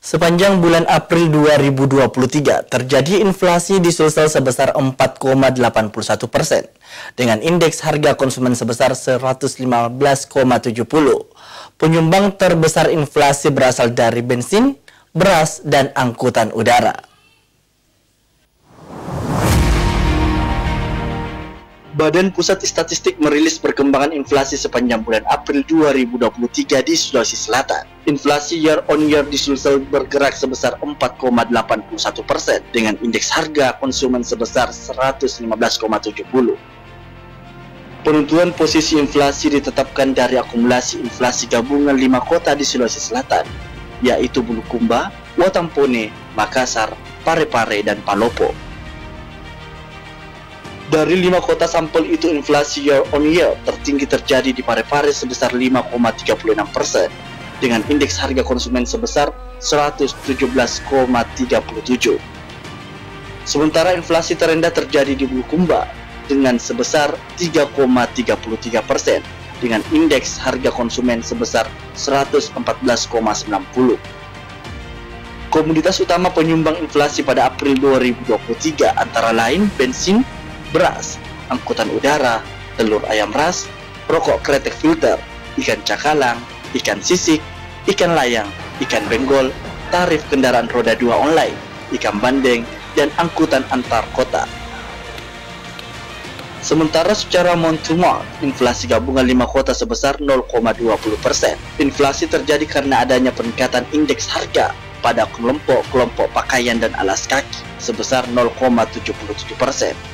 Sepanjang bulan April 2023, terjadi inflasi di Sulsel sebesar 4,81% dengan indeks harga konsumen sebesar 115,70. Penyumbang terbesar inflasi berasal dari bensin, beras, dan angkutan udara. Badan Pusat Statistik merilis perkembangan inflasi sepanjang bulan April 2023 di Sulawesi Selatan. Inflasi year on year di Sulsel bergerak sebesar 4,81% dengan indeks harga konsumen sebesar 115,70. Penentuan posisi inflasi ditetapkan dari akumulasi inflasi gabungan 5 kota di Sulawesi Selatan, yaitu Bulukumba, Watampone, Makassar, Parepare, dan Palopo. Dari 5 kota sampel itu, inflasi year on year tertinggi terjadi di Parepare sebesar 5,36% dengan indeks harga konsumen sebesar 117,37. Sementara inflasi terendah terjadi di Bulukumba dengan sebesar 3,33% dengan indeks harga konsumen sebesar 114,90. Komoditas utama penyumbang inflasi pada April 2023 antara lain bensin, beras, angkutan udara, telur ayam ras, rokok kretek filter, ikan cakalang, ikan sisik, ikan layang, ikan benggol, tarif kendaraan roda 2 online, ikan bandeng, dan angkutan antar kota. Sementara secara month-to-month, inflasi gabungan 5 kota sebesar 0,20%. Inflasi terjadi karena adanya peningkatan indeks harga pada kelompok pakaian dan alas kaki sebesar 0,77%,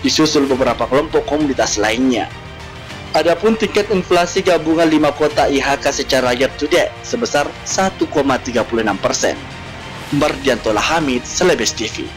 disusul beberapa kelompok komoditas lainnya. Adapun tingkat inflasi gabungan 5 kota IHK secara year to date sebesar 1,36%. Mardianto Hamid, Celebes TV.